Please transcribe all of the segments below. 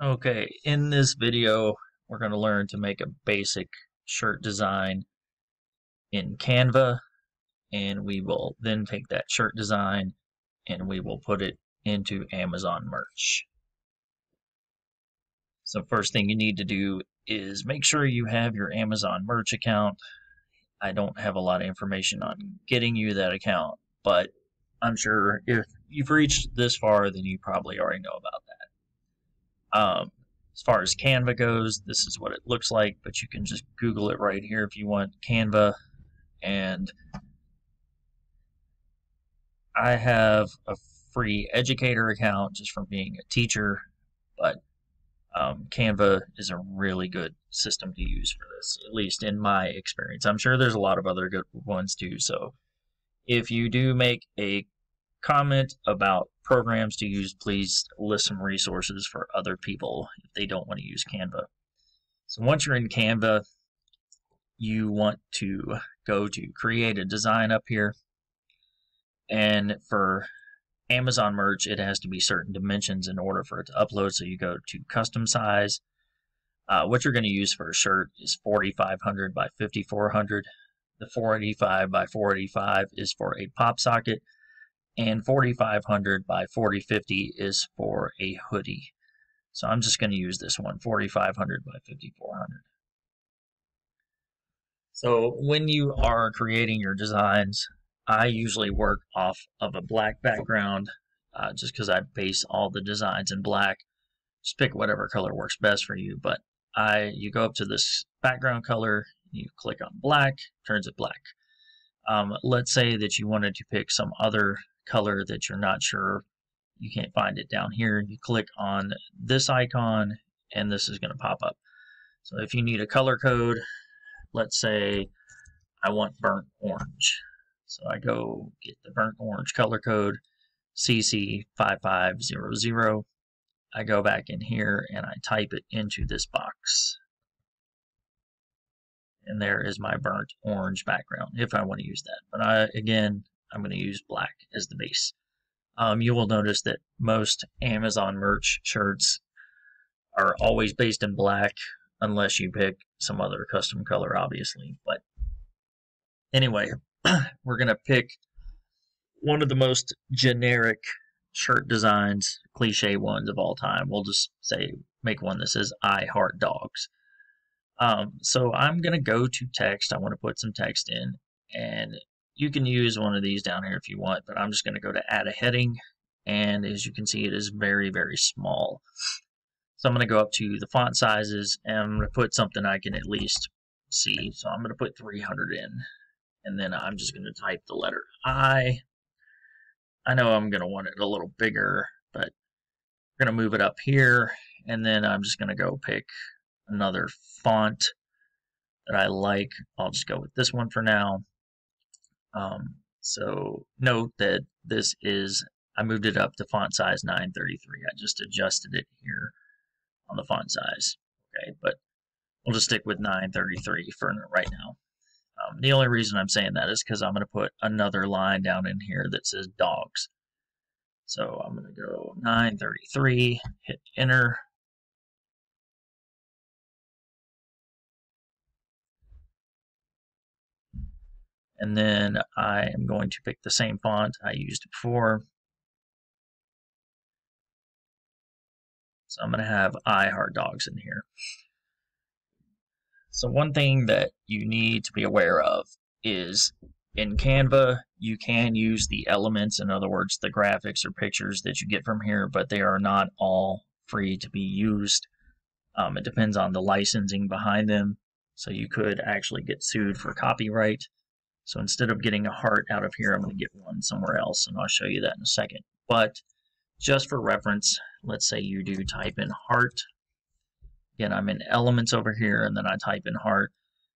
Okay, in this video, we're going to learn to make a basic shirt design in Canva, and we will then take that shirt design and we will put it into Amazon merch. So first thing you need to do is make sure you have your Amazon merch account. I don't have a lot of information on getting you that account, but I'm sure if you've reached this far, then you probably already know about that. As far as Canva goes, this is what it looks like, but you can just Google it right here if you want Canva. And I have a free educator account just from being a teacher, but Canva is a really good system to use for this, at least in my experience. I'm sure there's a lot of other good ones too. So if you do make a comment about programs to use, please list some resources for other people if they don't want to use Canva. So once you're in Canva, you want to go to create a design up here. And for Amazon merch, it has to be certain dimensions in order for it to upload. So you go to custom size. What you're going to use for a shirt is 4500 by 5400. The 485 by 485 is for a pop socket, and 4500 by 4050 is for a hoodie. So I'm just going to use this one, 4500 by 5400. So when you are creating your designs, I usually work off of a black background just because I base all the designs in black. Just pick whatever color works best for you, but you go up to this background color, you click on black, turns it black. Let's say that you wanted to pick some other color that you're not sure, you can't find it down here. You click on this icon and this is going to pop up. So if you need a color code, let's say I want burnt orange. So I go get the burnt orange color code, CC5500. I go back in here and I type it into this box. And there is my burnt orange background if I want to use that. But again, I'm going to use black as the base. You will notice that most Amazon merch shirts are always based in black unless you pick some other custom color, obviously. But anyway, we're going to pick one of the most generic shirt designs, cliche ones of all time. We'll just say make one that says I heart dogs. So I'm going to go to text. I want to put some text in, and you can use one of these down here if you want, but I'm just going to go to add a heading, and as you can see, it is very, very small. So I'm going to go up to the font sizes, and I'm going to put something I can at least see. So I'm going to put 300 in, and then I'm just going to type the letter I. I know I'm going to want it a little bigger, but I'm going to move it up here, and then I'm just going to go pick another font that I like. I'll just go with this one for now. So note that this is, I moved it up to font size 933. I just adjusted it here on the font size. Okay, but we'll just stick with 933 for right now. The only reason I'm saying that is because I'm going to put another line down in here that says dogs. So I'm going to go 933, hit enter. And then I am going to pick the same font I used before. So I'm going to have I heart dogs in here. So one thing that you need to be aware of is in Canva, you can use the elements, in other words, the graphics or pictures that you get from here, but they are not all free to be used. It depends on the licensing behind them. So you could actually get sued for copyright. So instead of getting a heart out of here, I'm going to get one somewhere else, and I'll show you that in a second. But just for reference, let's say you do type in heart. Again, I'm in elements over here, and then I type in heart.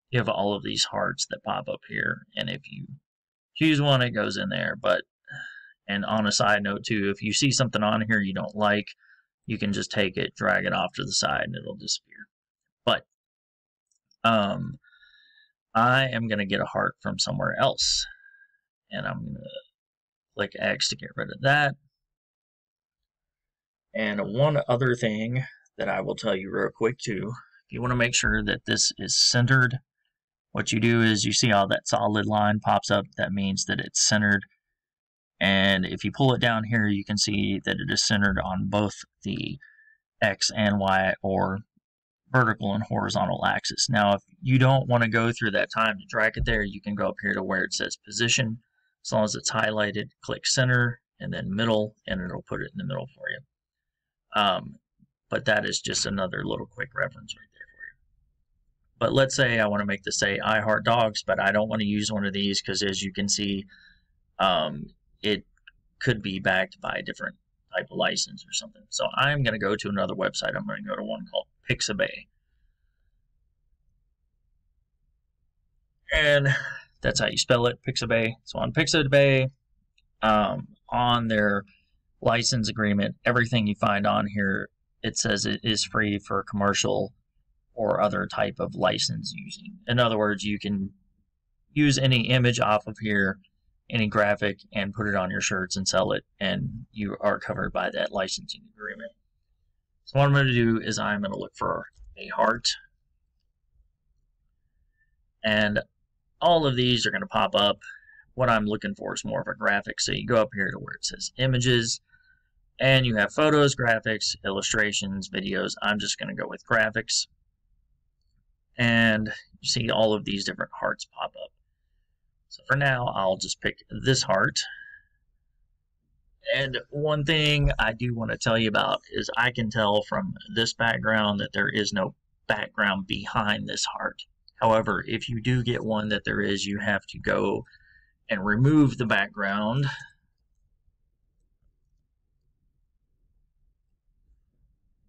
You have all of these hearts that pop up here, and if you choose one, it goes in there. And on a side note too, if you see something on here you don't like, you can just take it, drag it off to the side, and it'll disappear. But I am going to get a heart from somewhere else, and I'm going to click X to get rid of that. And one other thing that I will tell you real quick too. If you want to make sure that this is centered, what you do is you see how that solid line pops up. That means that it's centered. And if you pull it down here, you can see that it is centered on both the X and Y, or vertical and horizontal axis. Now, if you don't want to go through that time to drag it there, you can go up here to where it says position. As long as it's highlighted, click center and then middle, and it'll put it in the middle for you. But that is just another little quick reference right there for you. But let's say I want to make this say I heart dogs, but I don't want to use one of these because, as you can see, it could be backed by a different type of license or something. So I'm going to go to another website. I'm going to go to one called Pixabay. And that's how you spell it, Pixabay. So on Pixabay, on their license agreement, everything you find on here, it says it is free for commercial or other type of license using. In other words, you can use any image off of here, any graphic, and put it on your shirts and sell it, and you are covered by that licensing agreement. So what I'm going to do is I'm going to look for a heart, and all of these are going to pop up. What I'm looking for is more of a graphic, so you go up here to where it says images, and you have photos, graphics, illustrations, videos. I'm just going to go with graphics, and you see all of these different hearts pop up. So for now, I'll just pick this heart. And one thing I do want to tell you about is I can tell from this background that there is no background behind this heart. However, if you do get one that there is, you have to go and remove the background.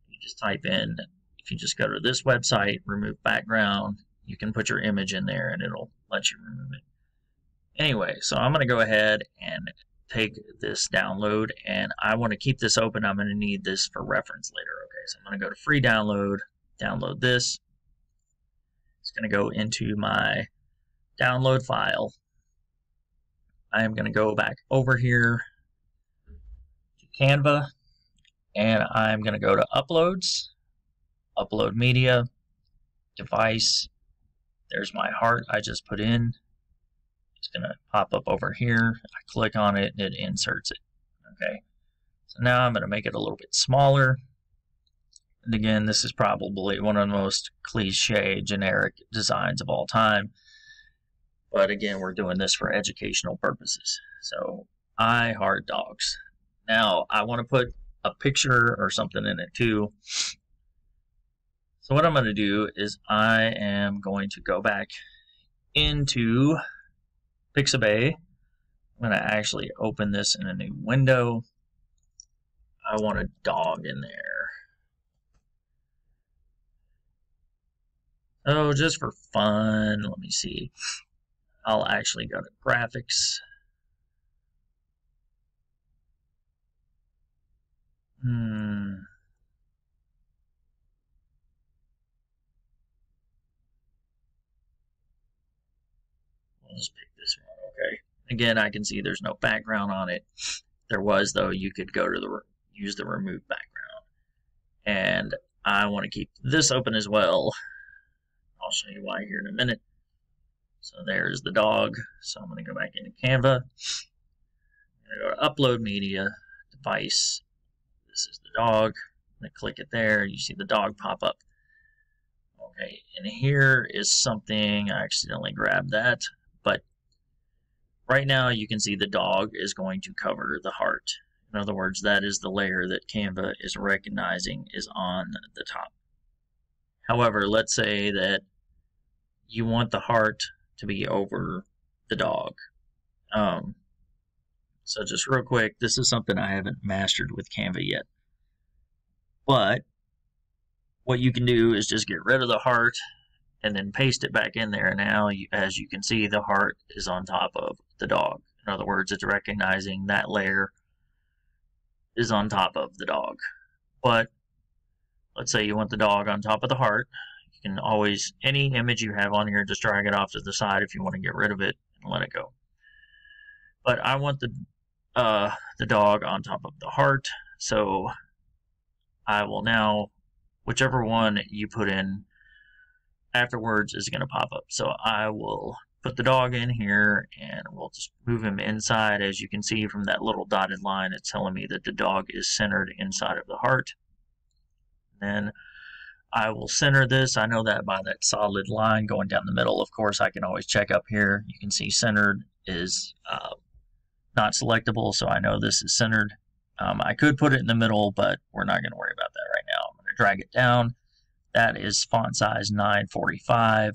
You just type in, if you just go to this website, remove background, you can put your image in there and it'll let you remove it. Anyway, so I'm going to go ahead and take this download, and I want to keep this open. I'm going to need this for reference later. Okay, so I'm going to go to free download, download this. It's going to go into my download file. I am going to go back over here to Canva, and I'm going to go to uploads, upload media, device. There's my heart I just put in. It's going to pop up over here. I click on it, and it inserts it. Okay, so now I'm going to make it a little bit smaller. And again, this is probably one of the most cliche, generic designs of all time. But again, we're doing this for educational purposes. So, I heart dogs. Now, I want to put a picture or something in it too. So what I'm going to do is I am going to go back into Pixabay. I'm going to actually open this in a new window. I want a dog in there. Oh, just for fun, let me see. I'll actually go to graphics. I'll just pick this one, okay. Again, I can see there's no background on it. There was, though. You could go to use the remove background. And I want to keep this open as well. I'll show you why here in a minute. So there's the dog. So I'm going to go back into Canva. I'm going to go to upload media, device. This is the dog. I'm going to click it there. You see the dog pop up. Okay, and here is something, I accidentally grabbed that, but right now you can see the dog is going to cover the heart. In other words, that is the layer that Canva is recognizing is on the top. However, let's say that you want the heart to be over the dog. So just real quick, this is something I haven't mastered with Canva yet. But what you can do is just get rid of the heart and then paste it back in there. Now, as you can see, the heart is on top of the dog. In other words, it's recognizing that layer is on top of the dog. But let's say you want the dog on top of the heart. You can always, any image you have on here, just drag it off to the side if you want to get rid of it and let it go. But I want the dog on top of the heart, so I will now whichever one you put in afterwards is going to pop up. So I will put the dog in here and we'll just move him inside. As you can see from that little dotted line, it's telling me that the dog is centered inside of the heart. Then I will center this. I know that by that solid line going down the middle. Of course, I can always check up here. You can see centered is not selectable, so I know this is centered. I could put it in the middle, but we're not going to worry about that right now. I'm going to drag it down. That is font size 945.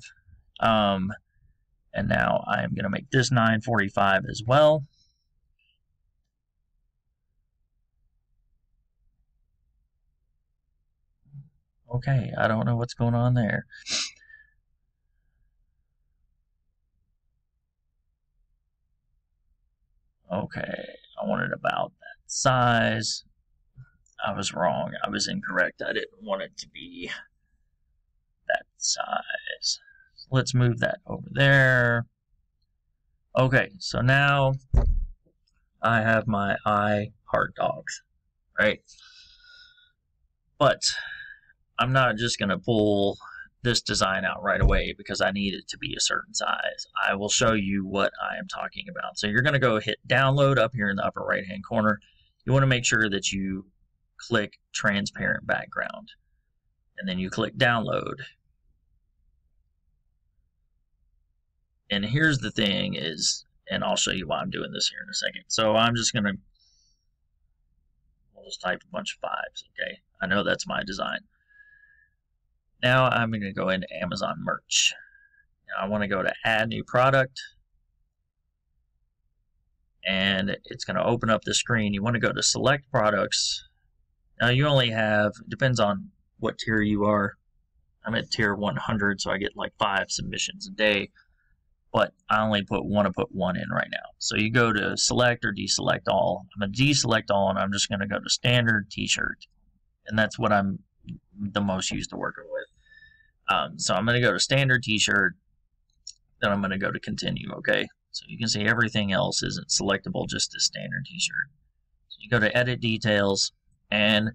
And now I am going to make this 945 as well. Okay, I don't know what's going on there. Okay, I wanted about that size. I was wrong. I was incorrect. I didn't want it to be that size. So let's move that over there. Okay, so now I have my I heart dogs, right? But I'm not just going to pull this design out right away because I need it to be a certain size. I will show you what I am talking about. So you're going to go hit download up here in the upper right hand corner. You want to make sure that you click transparent background and then you click download. And here's the thing is, and I'll show you why I'm doing this here in a second. So I'm just going to, we'll just type a bunch of 5s, okay? I know that's my design. Now I'm going to go into Amazon Merch. Now I want to go to Add New Product. And it's going to open up the screen. You want to go to Select Products. Now you only have, it depends on what tier you are. I'm at tier 100, so I get like 5 submissions a day. But I only want to put 1 in right now. So you go to Select or Deselect All. I'm going to deselect all, and I'm just going to go to Standard T-shirt. And that's what I'm the most used to working with. So I'm going to go to Standard T-shirt, then I'm going to go to Continue, okay? So you can see everything else isn't selectable, just a Standard T-shirt. So you go to Edit Details, and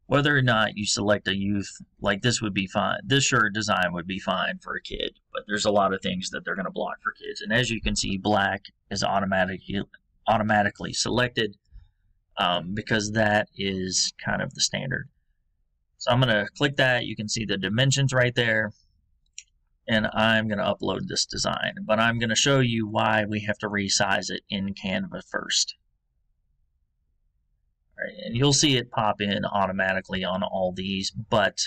whether or not you select a youth, like this would be fine. This shirt design would be fine for a kid, but there's a lot of things that they're going to block for kids. And as you can see, black is automatically selected because that is kind of the standard. So I'm going to click that. You can see the dimensions right there. And I'm going to upload this design. But I'm going to show you why we have to resize it in Canva first. All right, and you'll see it pop in automatically on all these. But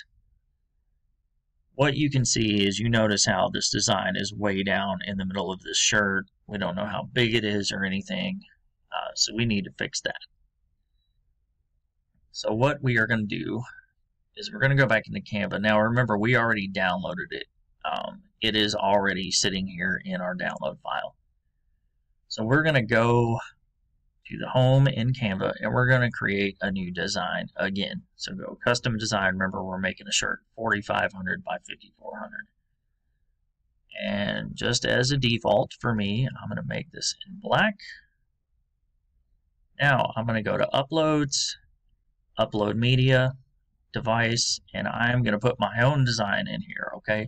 what you can see is you notice how this design is way down in the middle of this shirt. We don't know how big it is or anything. So we need to fix that. So what we are going to do is we're going to go back into Canva. Now remember, we already downloaded it. It is already sitting here in our download file. So we're going to go to the home in Canva and we're going to create a new design again. So go custom design. Remember, we're making a shirt 4,500 by 5,400. And just as a default for me, I'm going to make this in black. Now I'm going to go to Uploads, Upload Media, Device, and I'm going to put my own design in here, okay?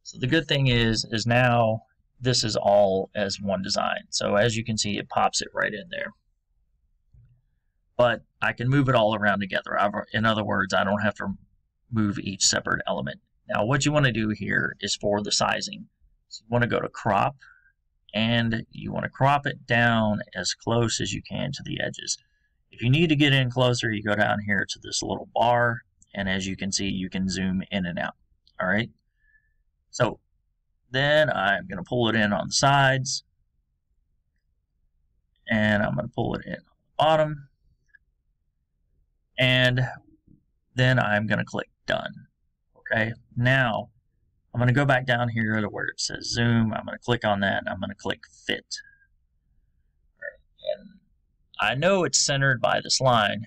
So the good thing is now this is all as one design. So as you can see, it pops it right in there. But I can move it all around together. In other words, I don't have to move each separate element. Now what you want to do here is for the sizing. So you want to go to Crop, and you want to crop it down as close as you can to the edges. If you need to get in closer, you go down here to this little bar, and as you can see, you can zoom in and out. All right. So then I'm going to pull it in on the sides, and I'm going to pull it in on the bottom, and then I'm going to click Done. Okay. Now I'm going to go back down here to where it says Zoom. I'm going to click on that, and I'm going to click Fit. All right. And I know it's centered by this line,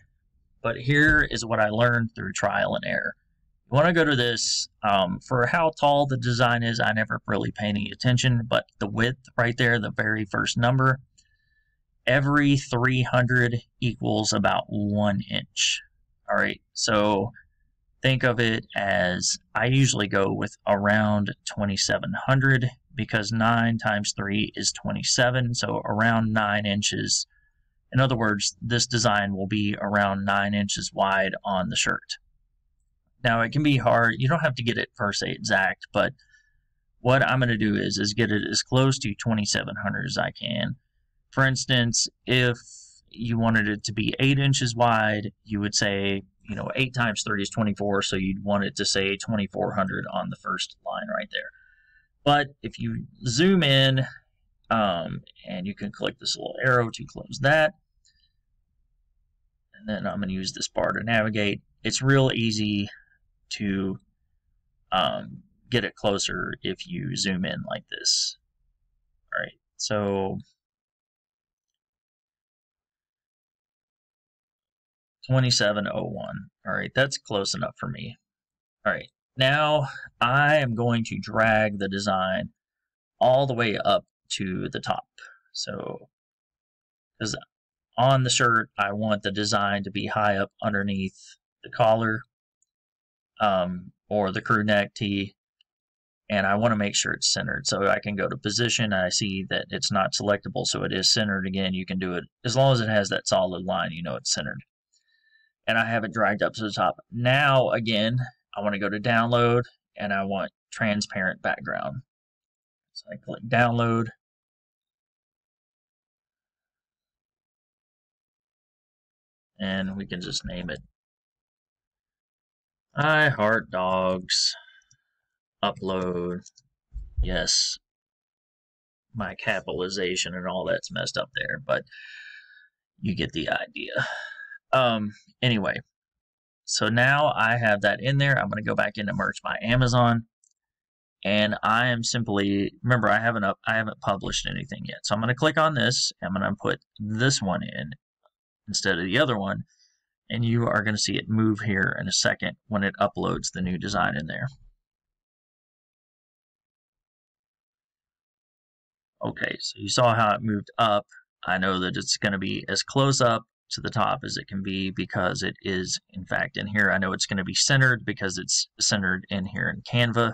but here is what I learned through trial and error. You want to go to this, for how tall the design is, I never really pay any attention, but the width right there, the very first number, every 300 equals about 1 inch. All right, so think of it as I usually go with around 2700 because 9 times 3 is 27, so around 9 inches. In other words, this design will be around 9 inches wide on the shirt. Now, it can be hard. You don't have to get it per se exact, but what I'm going to do is get it as close to 2700 as I can. For instance, if you wanted it to be 8 inches wide, you would say, 8 times 3 is 24, so you'd want it to say 2400 on the first line right there. But if you zoom in, and you can click this little arrow to close that, and then I'm going to use this bar to navigate. It's real easy to get it closer if you zoom in like this. All right, so 2701. All right, that's close enough for me. All right, now I am going to drag the design all the way up to the top. So, because on the shirt, I want the design to be high up underneath the collar or the crew neck tee, and I want to make sure it's centered. So I can go to position, and I see that it's not selectable, so it is centered again. You can do it as long as it has that solid line, it's centered. And I have it dragged up to the top. Now, again, I want to go to download, and I want transparent background. So I click download. And we can just name it I Heart Dogs. Upload. Yes. My capitalization and all that's messed up there, but you get the idea. Anyway, so now I have that in there. I'm going to go back into Merch by Amazon, and I am simply, remember, I haven't published anything yet. So I'm going to click on this. I'm going to put this one in instead of the other one, and you are going to see it move here in a second when it uploads the new design in there. Okay, so you saw how it moved up. I know that it's going to be as close up to the top as it can be because it is, in fact, in here. I know it's going to be centered because it's centered in here in Canva.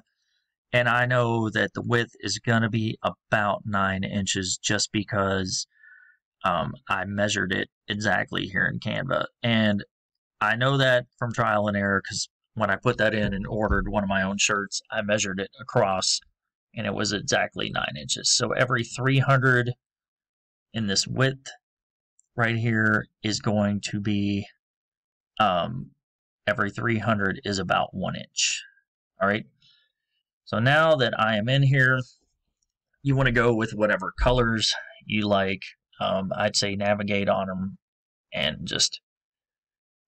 And I know that the width is going to be about 9 inches just because I measured it exactly here in Canva. And I know that from trial and error because when I put that in and ordered one of my own shirts, I measured it across and it was exactly 9 inches. So every 300 in this width right here is going to be, every 300 is about 1 inch. All right. So now that I am in here, you want to go with whatever colors you like. I'd say navigate on them and just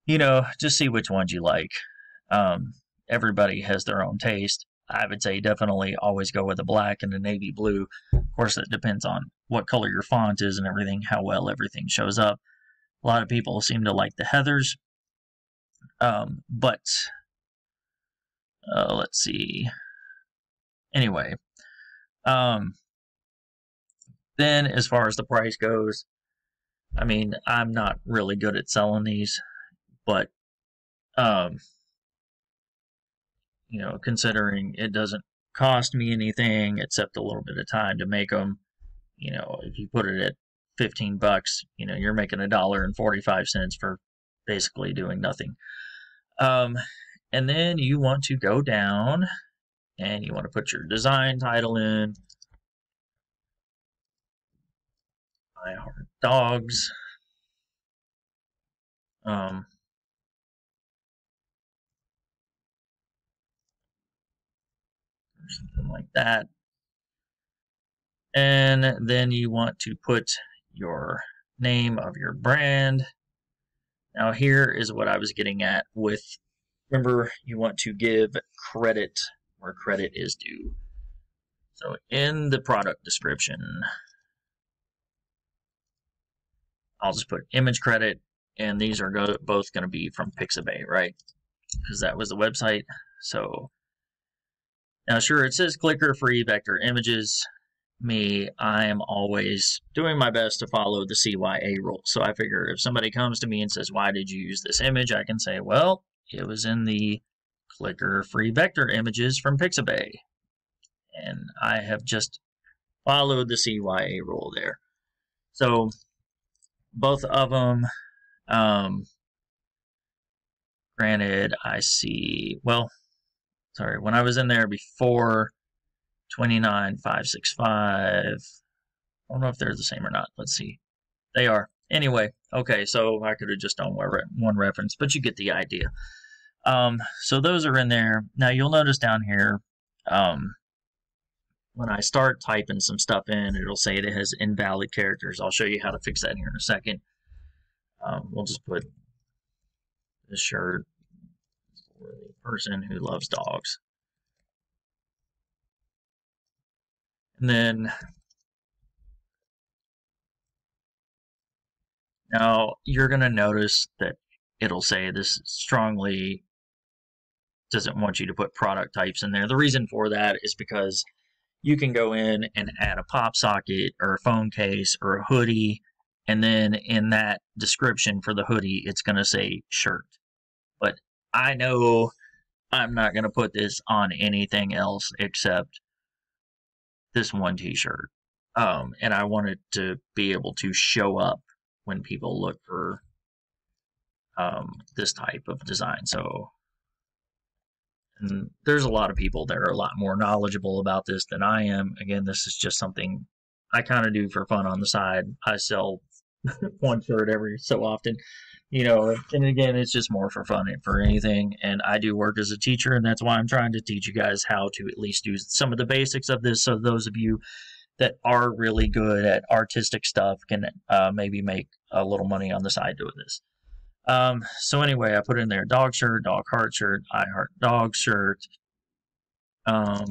see which ones you like. Everybody has their own taste. I would say definitely always go with the black and the navy blue. Of course, it depends on what color your font is and everything, how well everything shows up. A lot of people seem to like the heathers. But let's see. Anyway, then as far as the price goes, I mean, I'm not really good at selling these, but considering it doesn't cost me anything except a little bit of time to make them, if you put it at $15, you're making $1.45 for basically doing nothing. And then you want to go down and you want to put your design title in. I Heart Dogs. Or something like that. And then you want to put your name of your brand. Now here is what I was getting at with, remember, you want to give credit where credit is due. So in the product description, I'll just put image credit, and these are both going to be from Pixabay, right? Because that was the website. So now, sure, it says clicker free vector images. I am always doing my best to follow the CYA rule. So I figure if somebody comes to me and says, why did you use this image? I can say, well, it was in the Clicker free vector images from Pixabay. And I have just followed the CYA rule there. So both of them, granted, I see, well, sorry, when I was in there before 29565, I don't know if they're the same or not. Let's see. They are. Anyway, okay, so I could have just done one reference, but you get the idea. So those are in there. Now you'll notice down here, when I start typing some stuff in, it'll say it has invalid characters. I'll show you how to fix that here in a second. We'll just put this shirt for the person who loves dogs. And then now you're going to notice that it'll say this strongly doesn't want you to put product types in there. The reason for that is because you can go in and add a pop socket or a phone case or a hoodie, and then in that description for the hoodie, it's going to say shirt. But I know I'm not going to put this on anything else except this one t-shirt. And I want it to be able to show up when people look for this type of design. So, and there's a lot of people that are a lot more knowledgeable about this than I am. Again, this is just something I kind of do for fun on the side. I sell one shirt every so often, you know, and again, it's just more for fun and for anything. And I do work as a teacher, and that's why I'm trying to teach you guys how to at least do some of the basics of this, so those of you that are really good at artistic stuff can maybe make a little money on the side doing this. So anyway, I put in there dog shirt, dog heart shirt, I heart dog shirt. I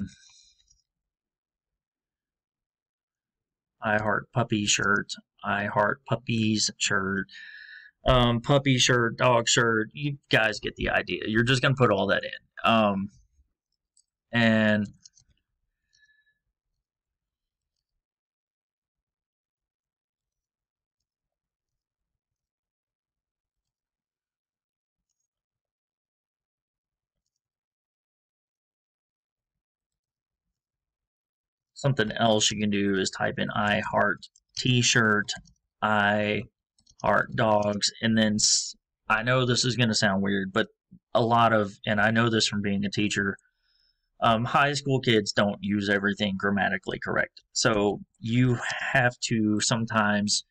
heart puppy shirt, I heart puppies shirt, puppy shirt, dog shirt. You guys get the idea. You're just going to put all that in. And something else you can do is type in I heart t-shirt, I heart dogs, and then I know this is going to sound weird, but a lot of, and I know this from being a teacher, high school kids don't use everything grammatically correct. So you have to sometimes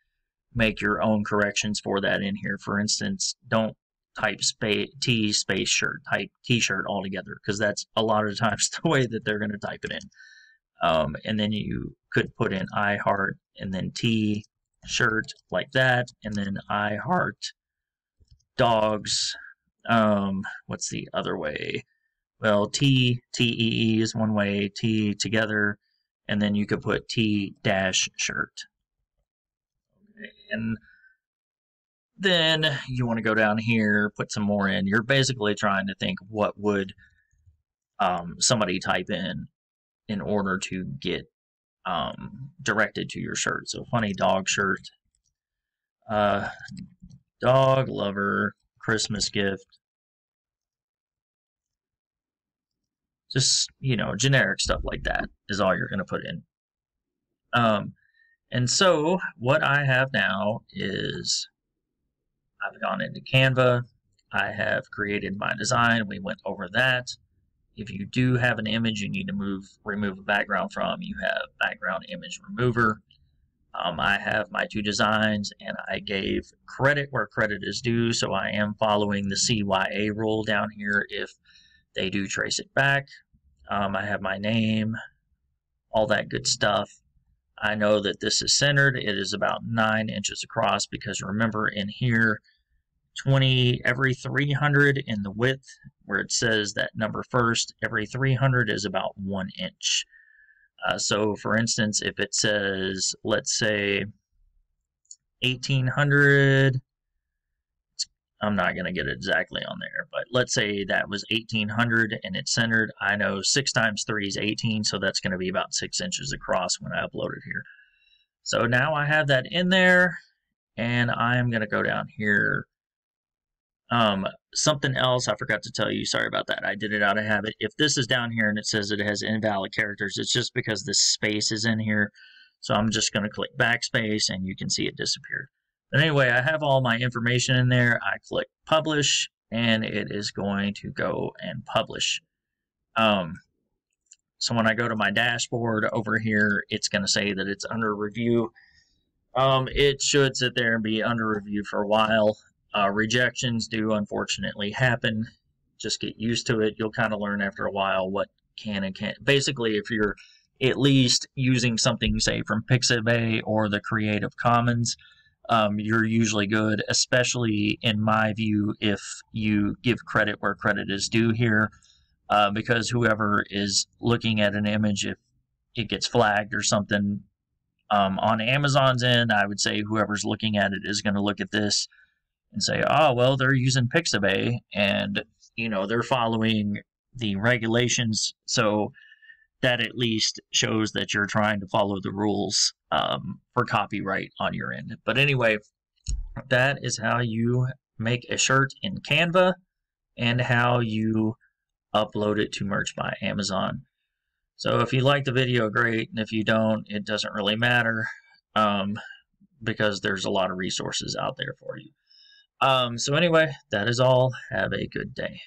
make your own corrections for that in here. For instance, don't type T space shirt, type t-shirt altogether, because that's a lot of times the way that they're going to type it in. And then you could put in I heart and then T shirt like that, and then I heart dogs. What's the other way? Well, T-E-E is one way, T together, and then you could put T dash shirt. Okay. And then you want to go down here, put some more in. You're basically trying to think what would somebody type in order to get directed to your shirt. So funny dog shirt, dog lover, Christmas gift. Just, you know, generic stuff like that is all you're going to put in. And so what I have now is I've gone into Canva. I have created my design. We went over that. If you do have an image you need to remove a background from, you have background image remover. I have my two designs, and I gave credit where credit is due, so I am following the CYA rule down here if they do trace it back. I have my name, all that good stuff. I know that this is centered. It is about 9 inches across, because remember in here, 20 every 300 in the width, where it says that number first, every 300 is about 1 inch. So for instance, if it says, let's say 1800, I'm not going to get it exactly on there, but let's say that was 1800 and it's centered. I know 6 times 3 is 18, so that's going to be about 6 inches across when I upload it here. So now I have that in there, and I am going to go down here Something else I forgot to tell you, sorry about that. I did it out of habit. If this is down here and it says it has invalid characters, it's just because this space is in here. So I'm just going to click backspace and you can see it disappeared. But anyway, I have all my information in there. I click publish and it is going to go and publish. So when I go to my dashboard over here, it's going to say that it's under review. It should sit there and be under review for a while. Rejections do unfortunately happen. Just get used to it. You'll kind of learn after a while what can and can't. Basically, if you're at least using something, say, from Pixabay or the Creative Commons, you're usually good, especially in my view, if you give credit where credit is due here, because whoever is looking at an image, if it gets flagged or something, on Amazon's end, I would say whoever's looking at it is going to look at this and say, oh, well, they're using Pixabay and, they're following the regulations. So that at least shows that you're trying to follow the rules for copyright on your end. But anyway, that is how you make a shirt in Canva and how you upload it to Merch by Amazon. So if you like the video, great. And if you don't, it doesn't really matter because there's a lot of resources out there for you. So anyway, that is all. Have a good day.